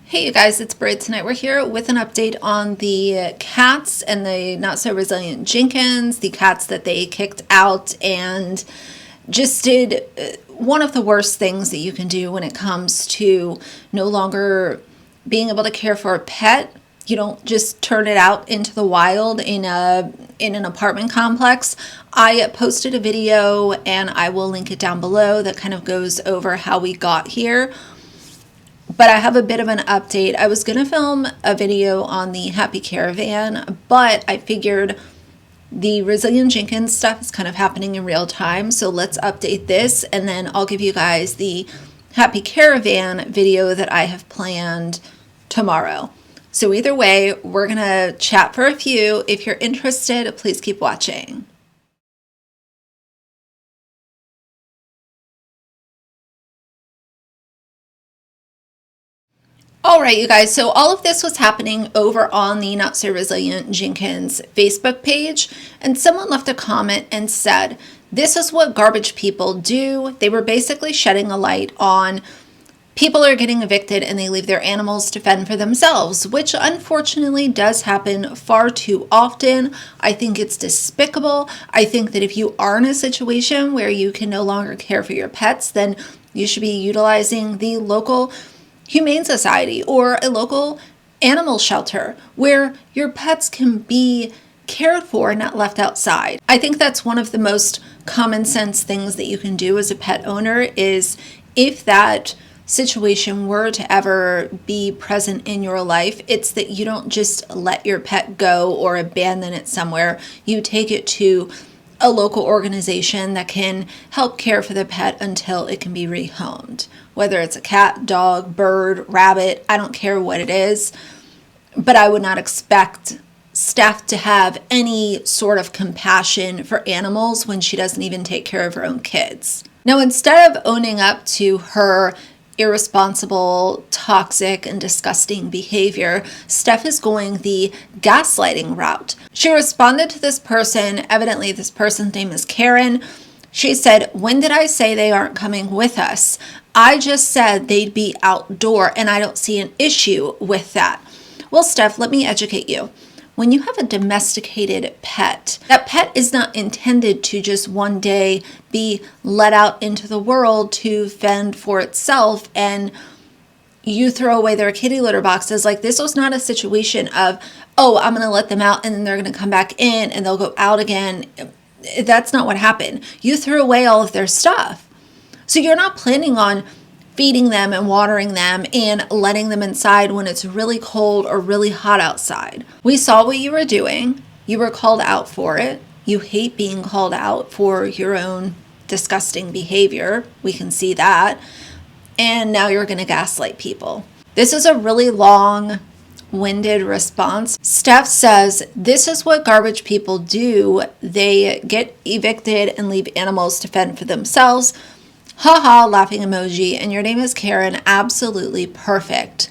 Hey you guys, it's Brid. Tonight we're here with an update on the cats and the not so resilient Jenkins, the cats that they kicked out and just did one of the worst things that you can do when it comes to no longer being able to care for a pet. You don't just turn it out into the wild in an apartment complex. I posted a video and I will link it down below that kind of goes over how we got here. But I have a bit of an update. I was going to film a video on the Happy Caravan, but I figured the Resilient Jenkins stuff is kind of happening in real time. So let's update this and then I'll give you guys the Happy Caravan video that I have planned tomorrow. So either way, we're going to chat for a few. If you're interested, please keep watching. All right, you guys, so all of this was happening over on the Not So Resilient Jenkins Facebook page, and someone left a comment and said, this is what garbage people do. They were basically shedding a light on people are getting evicted and they leave their animals to fend for themselves, which unfortunately does happen far too often. I think it's despicable. I think that if you are in a situation where you can no longer care for your pets, then you should be utilizing the local Humane Society or a local animal shelter where your pets can be cared for and not left outside. I think that's one of the most common sense things that you can do as a pet owner is if that situation were to ever be present in your life, it's that you don't just let your pet go or abandon it somewhere. You take it to a local organization that can help care for the pet until it can be rehomed. Whether it's a cat, dog, bird, rabbit, I don't care what it is, but I would not expect Steph to have any sort of compassion for animals when she doesn't even take care of her own kids. Now, instead of owning up to her irresponsible, toxic, and disgusting behavior, Steph is going the gaslighting route. She responded to this person. Evidently, this person's name is Karen. She said, "When did I say they aren't coming with us? I just said they'd be outdoor, and I don't see an issue with that." Well, Steph, let me educate you. When you have a domesticated pet, that pet is not intended to just one day be let out into the world to fend for itself and you throw away their kitty litter boxes. Like, this was not a situation of, oh, I'm going to let them out and then they're going to come back in and they'll go out again. That's not what happened. You threw away all of their stuff. So you're not planning on feeding them and watering them and letting them inside when it's really cold or really hot outside. We saw what you were doing. You were called out for it. You hate being called out for your own disgusting behavior. We can see that. And now you're going to gaslight people. This is a really long-winded response. Steph says, this is what garbage people do. They get evicted and leave animals to fend for themselves. Haha, laughing emoji, and your name is Karen. Absolutely perfect.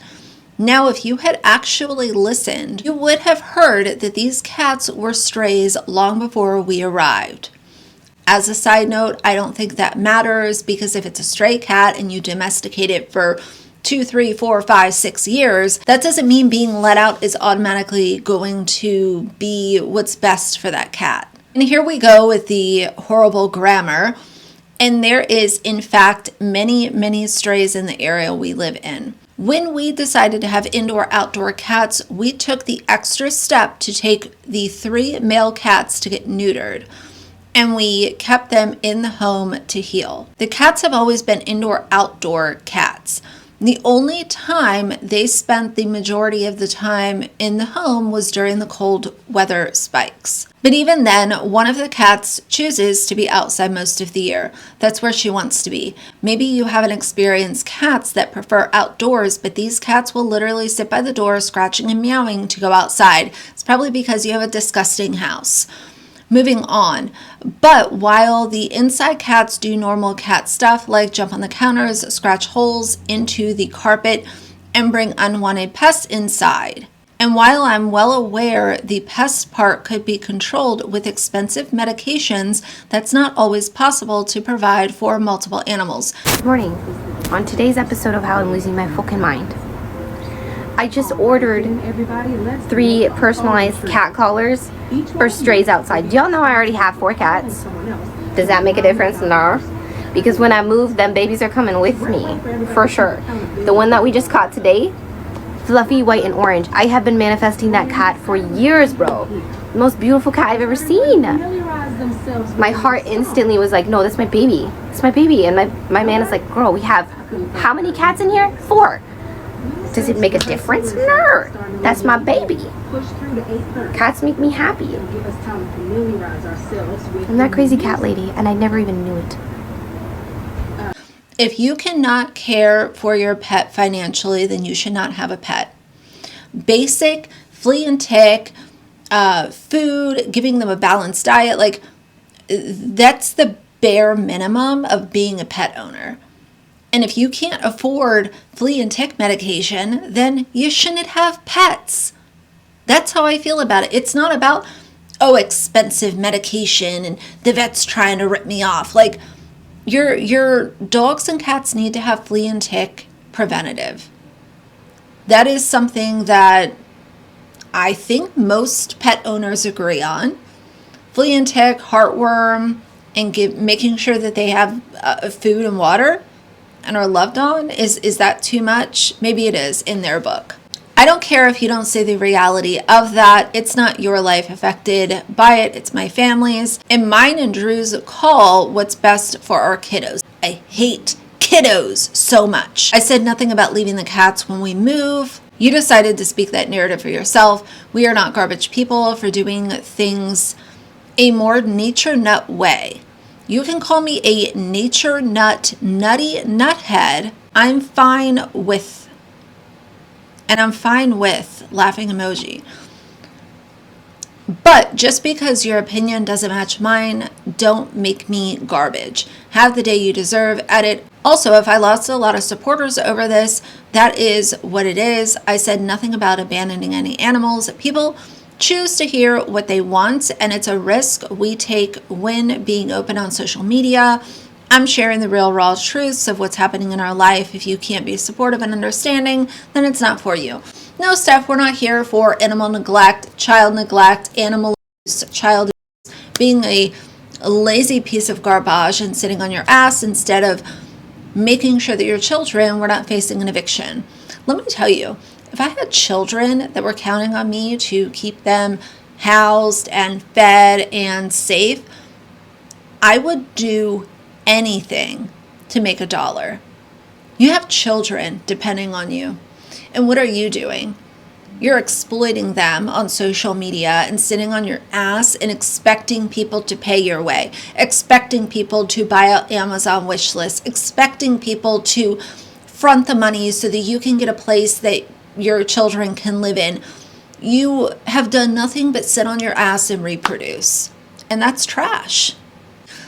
Now, if you had actually listened, you would have heard that these cats were strays long before we arrived. As a side note, I don't think that matters because if it's a stray cat and you domesticate it for 2, 3, 4, 5, 6 years, that doesn't mean being let out is automatically going to be what's best for that cat. And here we go with the horrible grammar. And there is, in fact, many, many strays in the area we live in. When we decided to have indoor-outdoor cats, we took the extra step to take the 3 male cats to get neutered. And we kept them in the home to heal. The cats have always been indoor-outdoor cats. The only time they spent the majority of the time in the home was during the cold weather spikes. But even then, one of the cats chooses to be outside most of the year. That's where she wants to be. Maybe you haven't experienced cats that prefer outdoors, but these cats will literally sit by the door scratching and meowing to go outside. It's probably because you have a disgusting house. Moving on. But while the inside cats do normal cat stuff like jump on the counters, scratch holes into the carpet, and bring unwanted pests inside. And while I'm well aware the pest part could be controlled with expensive medications, that's not always possible to provide for multiple animals. Good morning. On today's episode of How I'm Losing My Fucking Mind, I just ordered 3 personalized cat collars for strays outside. Do y'all know I already have 4 cats? Does that make a difference? No. Because when I move, them babies are coming with me, for sure. The one that we just caught today, fluffy, white, and orange. I have been manifesting that cat for years, bro. The most beautiful cat I've ever seen. My heart instantly was like, no, that's my baby. It's my baby. And my man is like, girl, we have how many cats in here? 4. Does it make a difference? No. That's my baby. Cats make me happy. I'm that crazy cat lady, and I never even knew it. If you cannot care for your pet financially, then you should not have a pet. Basic flea and tick, food, giving them a balanced diet, like that's the bare minimum of being a pet owner. And if you can't afford flea and tick medication, then you shouldn't have pets. That's how I feel about it. It's not about, oh, expensive medication and the vet's trying to rip me off. Like, your dogs and cats need to have flea and tick preventative. That is something that I think most pet owners agree on. Flea and tick, heartworm, and making sure that they have food and water and are loved on. Is that too much? Maybe it is in their book. I don't care if you don't see the reality of that. It's not your life affected by it. It's my family's. And mine and Drew's call what's best for our kiddos. I hate kiddos so much. I said nothing about leaving the cats when we move. You decided to speak that narrative for yourself. We are not garbage people for doing things a more nature nut way. You can call me a nature nut, nutty nuthead. I'm fine with laughing emoji. But just because your opinion doesn't match mine, don't make me garbage. Have the day you deserve. Edit. Also, if I lost a lot of supporters over this, that is what it is. I said nothing about abandoning any animals. People choose to hear what they want, and it's a risk we take when being open on social media. I'm sharing the real raw truths of what's happening in our life. If you can't be supportive and understanding, then it's not for you. No, Steph, we're not here for animal neglect, animal abuse, child abuse, being a lazy piece of garbage and sitting on your ass instead of making sure that your children were not facing an eviction. Let me tell you, if I had children that were counting on me to keep them housed and fed and safe, I would do anything to make $1. You have children depending on you. And what are you doing? You're exploiting them on social media and sitting on your ass and expecting people to pay your way, expecting people to buy out Amazon wish lists, expecting people to front the money so that you can get a place that your children can live in. You have done nothing but sit on your ass and reproduce. And that's trash.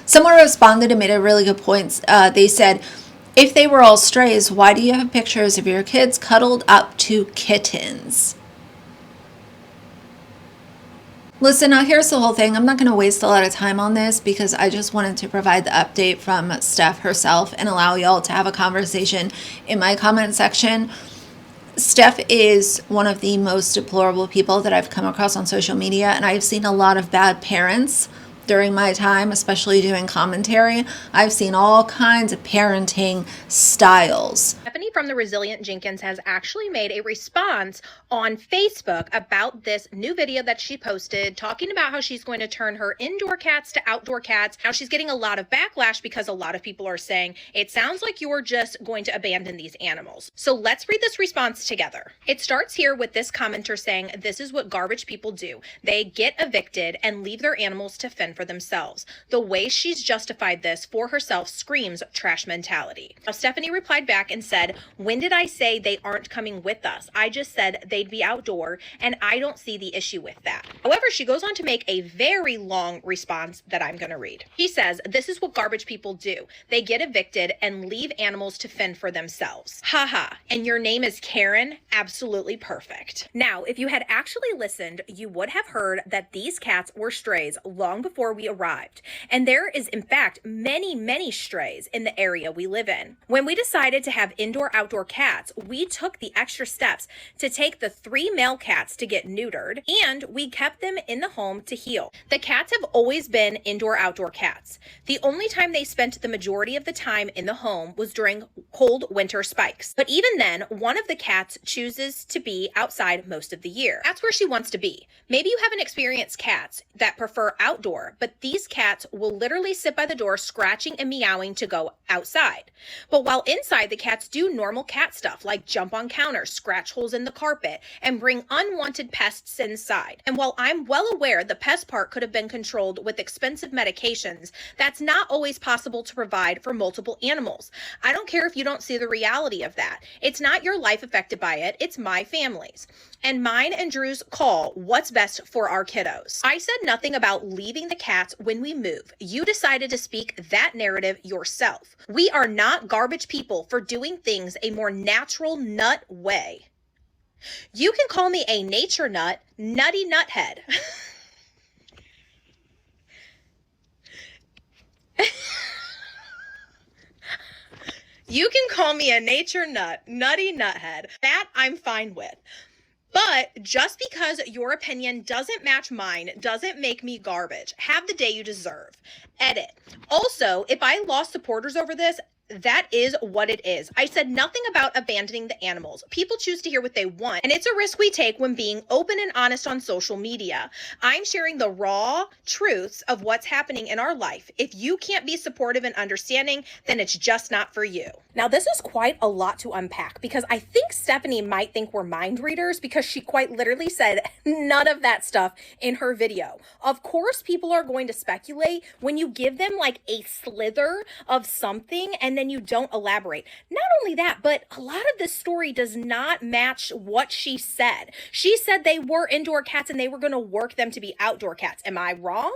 Someone responded and made a really good point. They said, if they were all strays, why do you have pictures of your kids cuddled up to kittens? Listen, now here's the whole thing. I'm not going to waste a lot of time on this because I just wanted to provide the update from Steph herself and allow y'all to have a conversation in my comment section. Steph is one of the most deplorable people that I've come across on social media, and I've seen a lot of bad parents during my time, especially doing commentary. I've seen all kinds of parenting styles. Stephanie from the Resilient Jenkins has actually made a response on Facebook about this new video that she posted talking about how she's going to turn her indoor cats to outdoor cats. Now she's getting a lot of backlash because a lot of people are saying, it sounds like you're just going to abandon these animals. So let's read this response together. It starts here with this commenter saying, this is what garbage people do. They get evicted and leave their animals to fend for themselves. The way she's justified this for herself screams trash mentality. Now Stephanie replied back and said, when did I say they aren't coming with us? I just said they'd be outdoor, and I don't see the issue with that. However, she goes on to make a very long response that I'm going to read. She says, this is what garbage people do. They get evicted and leave animals to fend for themselves. Haha. And your name is Karen? Absolutely perfect. Now, if you had actually listened, you would have heard that these cats were strays long before before we arrived. And there is, in fact, many strays in the area we live in. When we decided to have indoor-outdoor cats, we took the extra steps to take the 3 male cats to get neutered, and we kept them in the home to heal. The cats have always been indoor-outdoor cats. The only time they spent the majority of the time in the home was during cold winter spikes. But even then, one of the cats chooses to be outside most of the year. That's where she wants to be. Maybe you haven't experienced cats that prefer outdoor, but these cats will literally sit by the door scratching and meowing to go outside. But while inside, the cats do normal cat stuff like jump on counters, scratch holes in the carpet, and bring unwanted pests inside. And while I'm well aware the pest part could have been controlled with expensive medications, that's not always possible to provide for multiple animals. I don't care if you don't see the reality of that. It's not your life affected by it, it's my family's. And mine and Drew's call what's best for our kiddos. I said nothing about leaving the cats when we move. You decided to speak that narrative yourself. We are not garbage people for doing things a more natural nut way. You can call me a nature nut, nutty nuthead. You can call me a nature nut, nutty nuthead. That I'm fine with. But just because your opinion doesn't match mine doesn't make me garbage. Have the day you deserve. Edit. Also, if I lost supporters over this, that is what it is. I said nothing about abandoning the animals. People choose to hear what they want, and it's a risk we take when being open and honest on social media. I'm sharing the raw truths of what's happening in our life. If you can't be supportive and understanding, then it's just not for you. Now, this is quite a lot to unpack because I think Stephanie might think we're mind readers because she quite literally said none of that stuff in her video. Of course, people are going to speculate when you give them like a slither of something and then you don't elaborate. Not only that, but a lot of this story does not match what she said. She said they were indoor cats and they were going to work them to be outdoor cats. Am I wrong?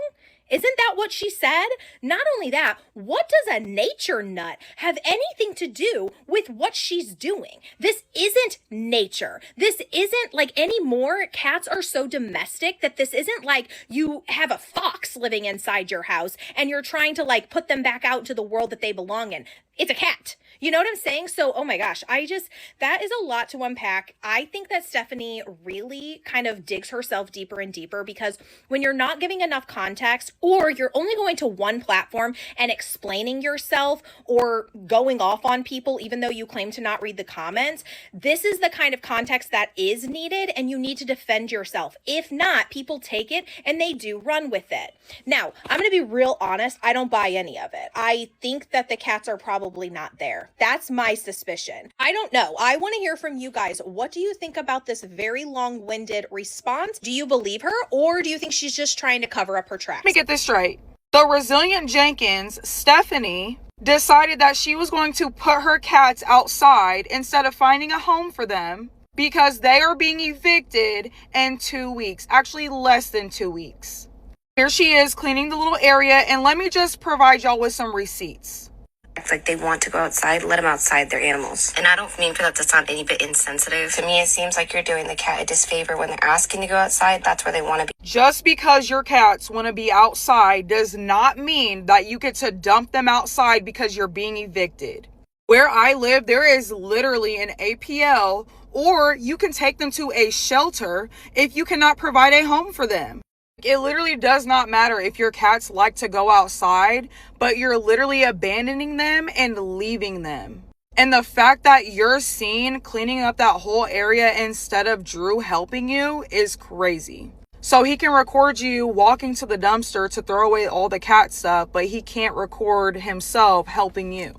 Isn't that what she said? Not only that, what does a nature nut have anything to do with what she's doing? This isn't nature. This isn't like anymore. Cats are so domestic that this isn't like you have a fox living inside your house and you're trying to like put them back out to the world that they belong in. It's a cat. You know what I'm saying? So, oh my gosh, that is a lot to unpack. I think that Stephanie really kind of digs herself deeper and deeper because when you're not giving enough context or you're only going to one platform and explaining yourself or going off on people, even though you claim to not read the comments, this is the kind of context that is needed and you need to defend yourself. If not, people take it and they do run with it. Now, I'm going to be real honest. I don't buy any of it. I think that the cats are probably not there. That's my suspicion. I don't know. I want to hear from you guys. What do you think about this very long-winded response? Do you believe her or do you think she's just trying to cover up her tracks? Let me get this straight. The Resilient Jenkins, Stephanie, decided that she was going to put her cats outside instead of finding a home for them because they are being evicted in 2 weeks. Actually, less than 2 weeks. Here she is cleaning the little area, and let me just provide y'all with some receipts. It's like they want to go outside, let them outside, they're animals. And I don't mean for that to sound any bit insensitive. To me, it seems like you're doing the cat a disfavor when they're asking to go outside. That's where they want to be. Just because your cats want to be outside does not mean that you get to dump them outside because you're being evicted. Where I live, there is literally an APL, or you can take them to a shelter if you cannot provide a home for them. It literally does not matter if your cats like to go outside, but you're literally abandoning them and leaving them. And the fact that you're seen cleaning up that whole area instead of Drew helping you is crazy. So he can record you walking to the dumpster to throw away all the cat stuff, but he can't record himself helping you.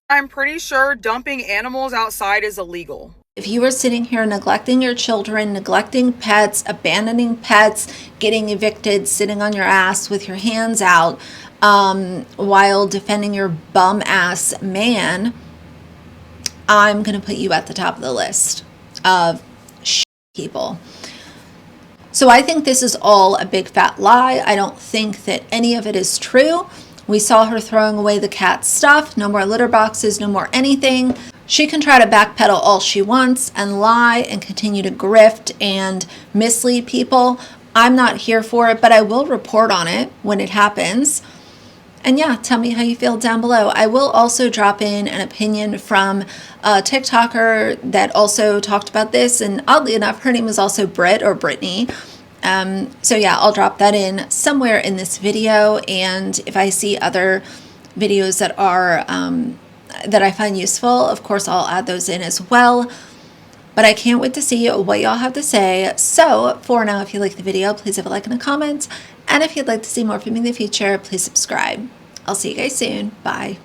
I'm pretty sure dumping animals outside is illegal. If you are sitting here neglecting your children, neglecting pets, abandoning pets, getting evicted, sitting on your ass with your hands out while defending your bum ass man, I'm going to put you at the top of the list of people. So I think this is all a big fat lie. I don't think that any of it is true. We saw her throwing away the cat stuff. No more litter boxes, no more anything. She can try to backpedal all she wants and lie and continue to grift and mislead people. I'm not here for it, but I will report on it when it happens. And yeah, tell me how you feel down below. I will also drop in an opinion from a TikToker that also talked about this. And oddly enough, her name was also Britt or Brittany. So yeah, I'll drop that in somewhere in this video. And if I see other videos that are that I find useful, of course, I'll add those in as well. But I can't wait to see what y'all have to say. So for now, if you like the video, please leave a like and a comment. And if you'd like to see more from me in the future, please subscribe. I'll see you guys soon. Bye.